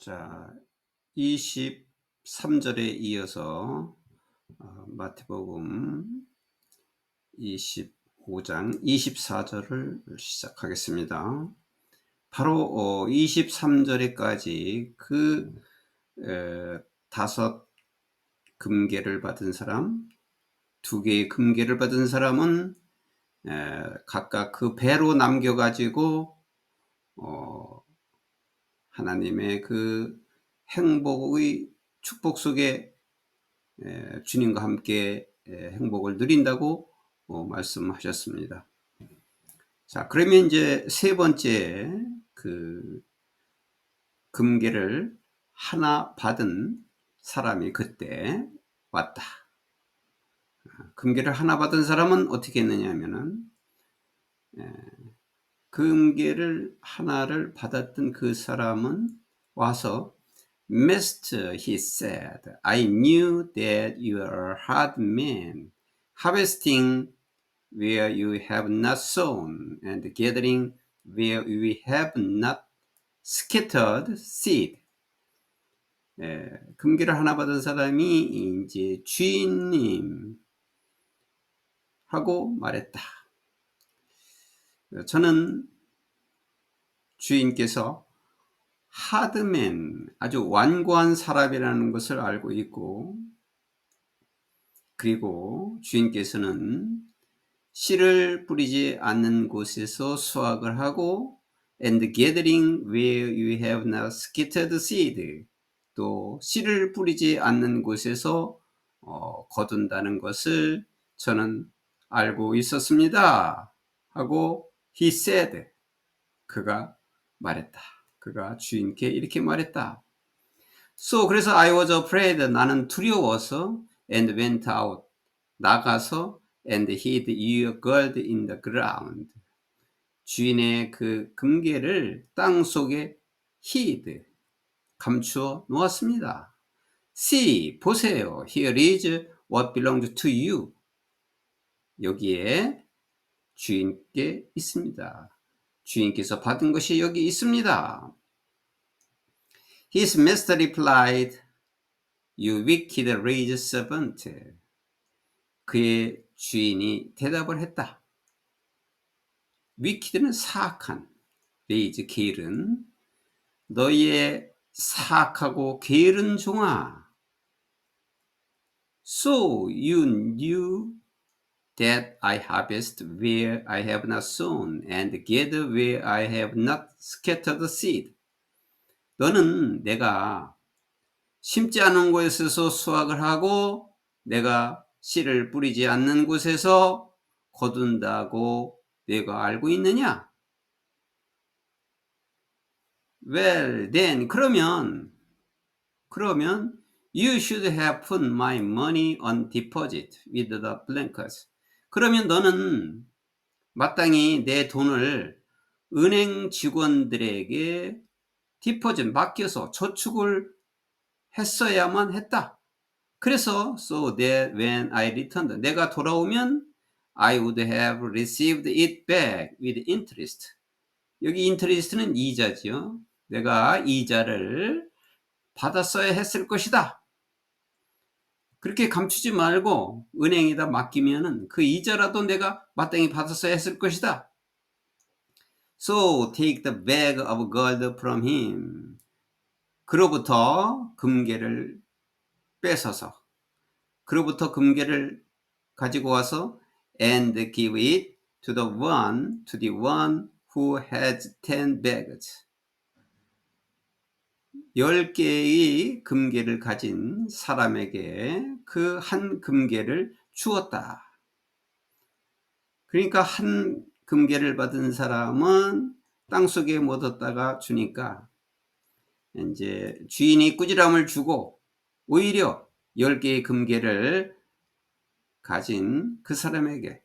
자, 23절에 이어서 마태복음 25장 24절을 시작하겠습니다. 바로 23절에까지 다섯 금괴를 받은 사람, 두 개의 금괴를 받은 사람은 각각 그 배로 남겨가지고 하나님의 그 행복의 축복 속에 주님과 함께 행복을 누린다고 말씀하셨습니다. 자, 그러면 이제 세 번째 그 금괴를 하나 받은 사람이 그때 왔다. 금괴를 하나 받은 사람은 어떻게 했느냐 하면은 금괴를 하나를 받았던 그 사람은 와서 Master, he said, I knew that you are a hard man, harvesting where you have not sown, and gathering where you have not scattered seed. 금괴를 하나 받은 사람이 이제 주인님 하고 말했다. 저는 주인께서 하드맨, 아주 완고한 사람이라는 것을 알고 있고, 그리고 주인께서는 씨를 뿌리지 않는 곳에서 수확을 하고, and gathering where you have not scattered seed, 또 씨를 뿌리지 않는 곳에서 거둔다는 것을 저는 알고 있었습니다 하고 he said, 그가 말했다. 그가 주인께 이렇게 말했다. So, 그래서 I was afraid, 나는 두려워서, and went out, 나가서, and hid your gold in the ground, 주인의 그 금괴를 땅 속에 hid, 감추어 놓았습니다. See, 보세요. Here is what belongs to you. 여기에 주인께 있습니다. 주인께서 받은 것이 여기 있습니다. His master replied, You wicked rage servant. 그의 주인이 대답을 했다. wicked는 사악한, rage 게으른, 너희의 사악하고 게으른 종아. So you knew that I harvest where I have not sown, and gather where I have not scattered seed. 너는 내가 심지 않은 곳에서 수확을 하고 내가 씨를 뿌리지 않는 곳에서 거둔다고 내가 알고 있느냐? Well, then, 그러면 you should have put my money on deposit with the bankers. 그러면 너는 마땅히 내 돈을 은행 직원들에게 디포짓 맡겨서 저축을 했어야만 했다. 그래서 so that when I returned, 내가 돌아오면 I would have received it back with interest. 여기 interest는 이자죠. 내가 이자를 받았어야 했을 것이다. 그렇게 감추지 말고 은행에다 맡기면은 그 이자라도 내가 마땅히 받았어야 했을 것이다. So take the bag of gold from him. 그로부터 금괴를 뺏어서, 그로부터 금괴를 가지고 와서 and give it to the one who has 10 bags. 10개의 금괴를 가진 사람에게 그 한 금괴를 주었다. 그러니까 한 금괴를 받은 사람은 땅속에 묻었다가 주니까 이제 주인이 꾸지람을 주고 오히려 10개의 금괴를 가진 그 사람에게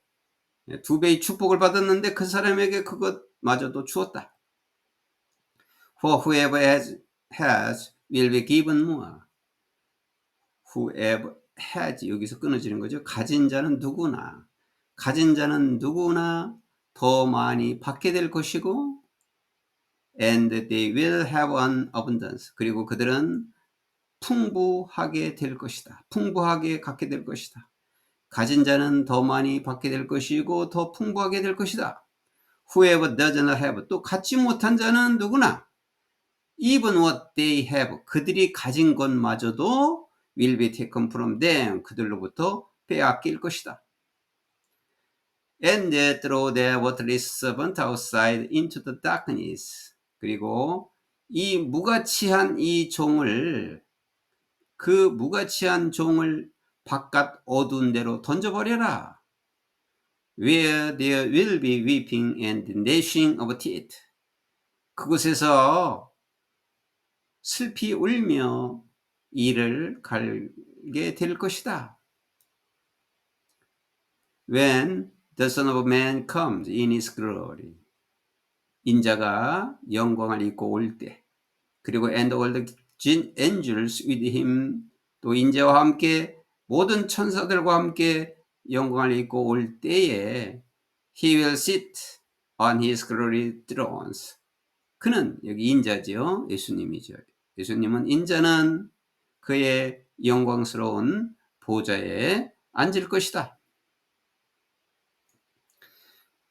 2배의 축복을 받았는데 그 사람에게 그것마저도 주었다. For whoever has will be given more. Whoever has, 여기서 끊어지는 거죠. 가진 자는 누구나 더 많이 받게 될 것이고, and they will have an abundance. 그리고 그들은 풍부하게 될 것이다. 풍부하게 갖게 될 것이다. 가진 자는 더 많이 받게 될 것이고 더 풍부하게 될 것이다. Whoever doesn't have, 또 갖지 못한 자는 누구나 even what they have, 그들이 가진 것마저도 will be taken from them, 그들로부터 빼앗길 것이다. And they throw their worthless servant outside into the darkness. 그리고 이 무가치한 이 종을, 그 무가치한 종을 바깥 어두운 데로 던져버려라. Where there will be weeping and gnashing of teeth. 그곳에서 슬피 울며 이를 갈게 될 것이다. When the Son of Man comes in his glory. 인자가 영광을 입고 올 때, 그리고 and all the angels with him, 또 인자와 함께 모든 천사들과 함께 영광을 입고 올 때에 he will sit on his glory thrones. 그는, 여기 인자죠. 예수님이죠. 예수님은 인자는 그의 영광스러운 보좌에 앉을 것이다.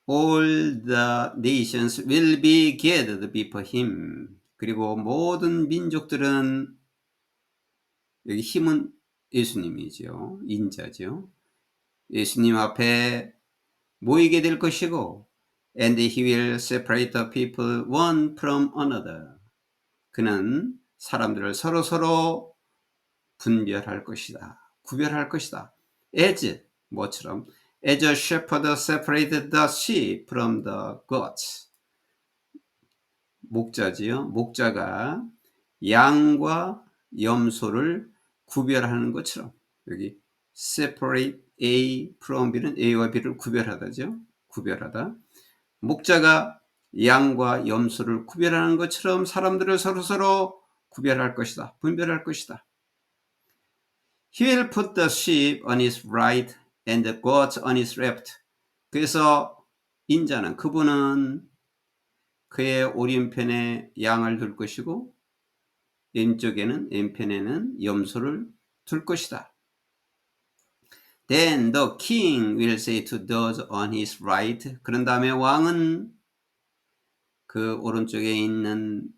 All the nations will be gathered before him. 그리고 모든 민족들은, 여기 힘은 예수님이죠. 인자죠. 예수님 앞에 모이게 될 것이고, and he will separate the people one from another. 그는 사람들을 서로 분별할 것이다. 구별할 것이다. as, 뭐처럼, as a shepherd separated the sheep from the goats. 목자지요. 목자가 양과 염소를 구별하는 것처럼, 여기 separate A from B는 A와 B를 구별하다죠. 구별하다. 목자가 양과 염소를 구별하는 것처럼 사람들을 서로 구별할 것이다. 분별할 것이다. He will put the sheep on his right and the goats on his left. 그래서 인자는, 그분은 그의 오른편에 양을 둘 것이고 왼편에는 염소를 둘 것이다. Then the king will say to those on his right. 그런 다음에 왕은 그 오른쪽에 있는,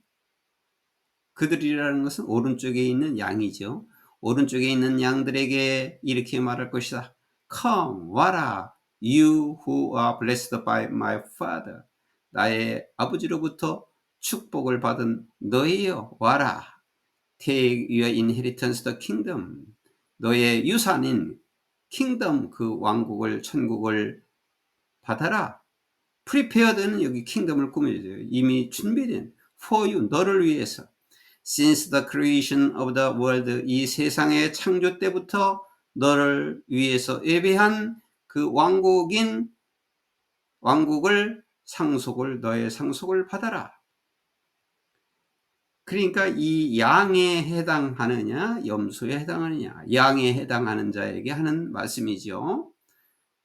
그들이라는 것은 오른쪽에 있는 양이죠. 오른쪽에 있는 양들에게 이렇게 말할 것이다. Come, 와라, you who are blessed by my father. 나의 아버지로부터 축복을 받은 너희여, 와라. Take your inheritance, the kingdom. 너의 유산인 킹덤, 그 왕국을, 천국을 받아라. Prepared는 여기 킹덤을 꾸며줘요. 이미 준비된, for you, 너를 위해서. Since the creation of the world, 이 세상의 창조 때부터 너를 위해서 예배한 그 왕국을, 너의 상속을 받아라. 그러니까 이 양에 해당하느냐, 염소에 해당하느냐, 양에 해당하는 자에게 하는 말씀이죠.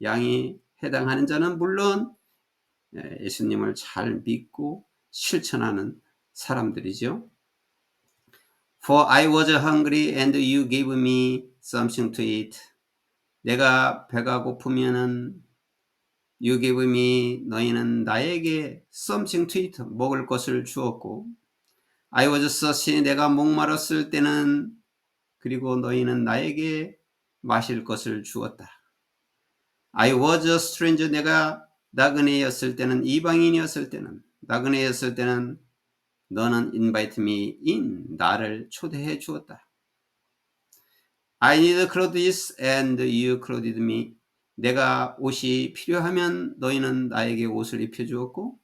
양이 해당하는 자는 물론 예수님을 잘 믿고 실천하는 사람들이죠. For I was hungry and you gave me something to eat. 내가 배가 고프면은 you gave me, 너희는 나에게 something to eat, 먹을 것을 주었고, I was thirsty, 내가 목마랐을 때는, 그리고 너희는 나에게 마실 것을 주었다. I was a stranger, 내가 나그네였을 때는, 이방인이었을 때는, 나그네였을 때는 너는 invite me in, 나를 초대해 주었다. I need clothes and you clothed me. 내가 옷이 필요하면 너희는 나에게 옷을 입혀 주었고,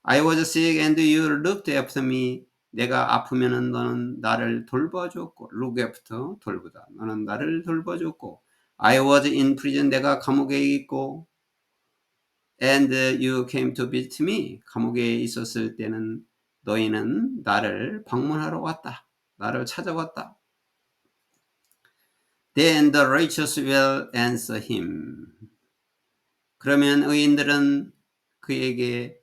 I was sick and you looked after me. 내가 아프면은 너는 나를 돌봐줬고, look after, 돌보다. 너는 나를 돌봐줬고, I was in prison, 내가 감옥에 있고, and you came to visit me. 감옥에 있었을 때는 너희는 나를 방문하러 왔다. 나를 찾아왔다. Then the righteous will answer him. 그러면 의인들은 그에게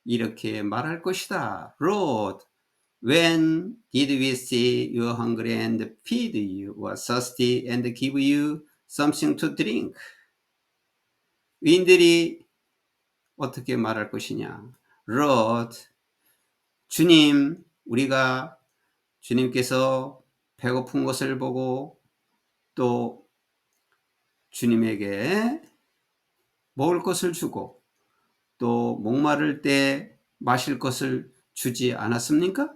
이렇게 말할 것이다. Lord, when did we see you hungry and feed you, or thirsty and give you something to drink? 의인들이 어떻게 말할 것이냐? Lord, 주님, 우리가 주님께서 배고픈 것을 보고 또 주님에게 먹을 것을 주고 또 목마를 때 마실 것을 주지 않았습니까?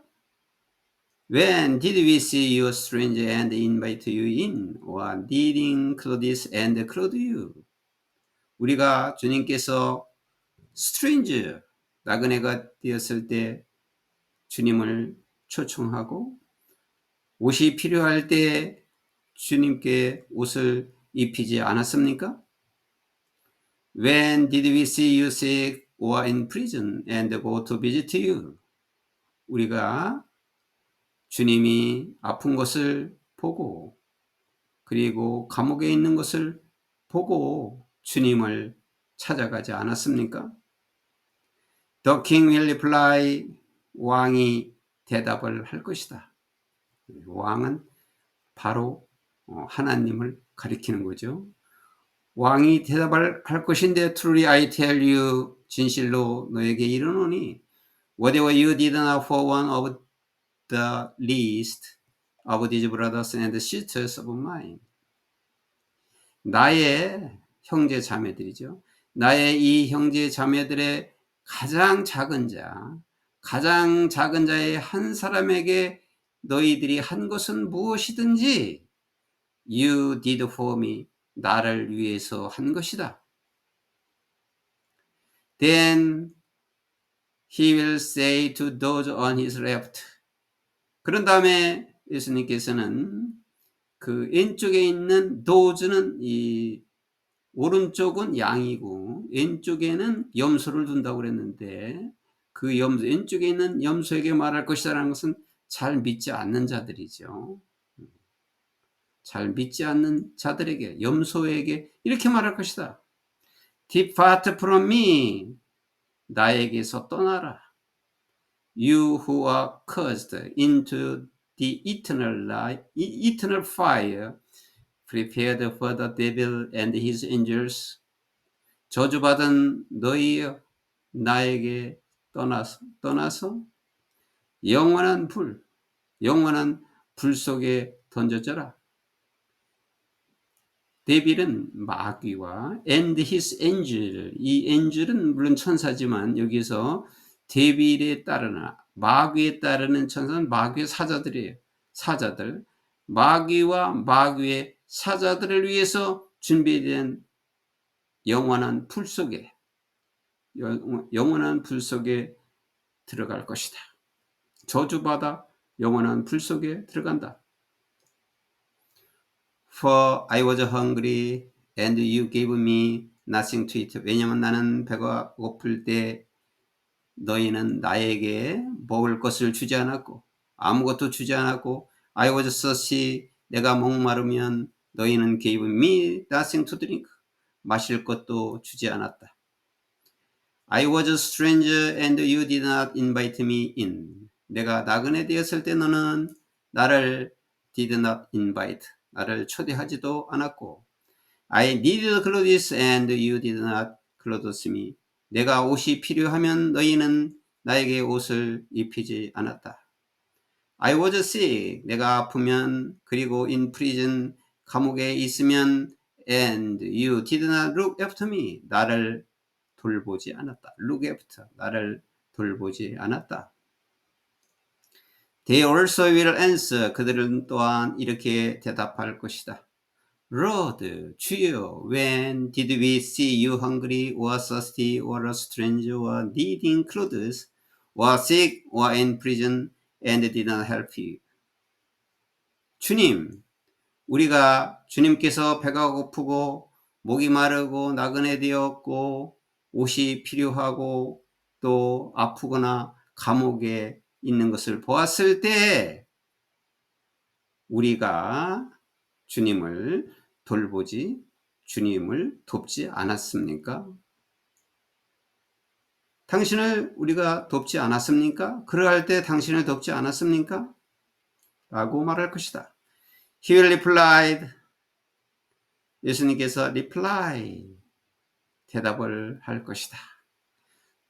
When did we see you a stranger and invite you in, or needing clothes and clothe you? 우리가 주님께서 stranger, 나그네가 되었을 때 주님을 초청하고 옷이 필요할 때 주님께 옷을 입히지 않았습니까? When did we see you sick or in prison and go to visit you? 우리가 주님이 아픈 것을 보고 그리고 감옥에 있는 것을 보고 주님을 찾아가지 않았습니까? The king will reply, 왕이 대답을 할 것이다. 왕은 바로 하나님을 가리키는 거죠. 왕이 대답을 할 것인데 truly I tell you, 진실로 너에게 이르노니 whatever you did not for one of the least of these brothers and sisters of mine, 나의 형제 자매들이죠. 나의 이 형제 자매들의 가장 작은 자의 한 사람에게 너희들이 한 것은 무엇이든지 you did for me, 나를 위해서 한 것이다. Then he will say to those on his left, 그런 다음에 예수님께서는 그 왼쪽에 있는 도즈는 이 오른쪽은 양이고 왼쪽에는 염소를 둔다고 그랬는데 그 왼쪽에 있는 염소에게 말할 것이라는 것은 잘 믿지 않는 자들이죠. 잘 믿지 않는 자들에게, 염소에게 이렇게 말할 것이다. Depart from me, 나에게서 떠나라. You who are cursed into the eternal fire prepared for the devil and his angels. 저주받은 너희여, 나에게 떠나서 영원한 불 속에 던져져라. 데빌은 마귀와 and his angel, 이 angel은 물론 천사지만 여기서 데빌에 따르는 마귀에 따르는 천사는 마귀의 사자들이에요. 사자들, 마귀와 마귀의 사자들을 위해서 준비된 영원한 불 속에 들어갈 것이다. 저주받아 영원한 불 속에 들어간다. For I was hungry and you gave me nothing to eat. 왜냐하면 나는 배가 고플 때 너희는 나에게 먹을 것을 주지 않았고 아무것도 주지 않았고 I was thirsty. 내가 목마르면 너희는 gave me nothing to drink. 마실 것도 주지 않았다. I was a stranger and you did not invite me in. 내가 나그네 되었을 때 너는 나를 did not invite. 나를 초대하지도 않았고 I needed clothes and you did not clothe me. 내가 옷이 필요하면 너희는 나에게 옷을 입히지 않았다. I was sick. 내가 아프면 그리고 in prison 감옥에 있으면 and you did not look after me. 나를 돌보지 않았다. Look after. 나를 돌보지 않았다. They also will answer. 그들은 또한 이렇게 대답할 것이다. Lord, 주여, when did we see you hungry or thirsty or a stranger or needing clothes or sick or in prison and did not help you? 주님, 우리가 주님께서 배가 고프고 목이 마르고 나그네 되었고 옷이 필요하고 또 아프거나 감옥에 있는 것을 보았을 때 우리가 주님을 돕지 않았습니까? 당신을 우리가 돕지 않았습니까? 그러할 때 당신을 돕지 않았습니까? 라고 말할 것이다. He will replied. 예수님께서 reply, 대답을 할 것이다.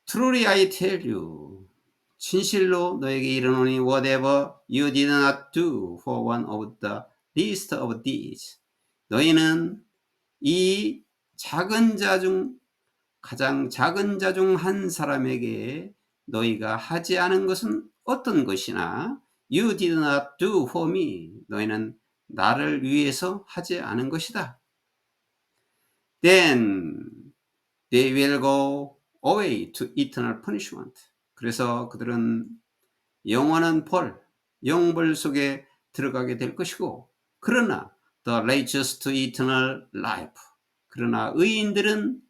Truly I tell you, 진실로 너에게 이르노니 whatever you did not do for one of the least of these, 너희는 이 작은 자 중 가장 작은 자 중 한 사람에게 너희가 하지 않은 것은 어떤 것이나 you did not do for me, 너희는 나를 위해서 하지 않은 것이다. Then they will go away to eternal punishment. 그래서 그들은 영원한 벌, 영벌 속에 들어가게 될 것이고, 그러나 the righteous to eternal life, 그러나 의인들은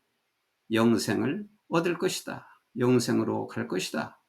영생을 얻을 것이다. 영생으로 갈 것이다.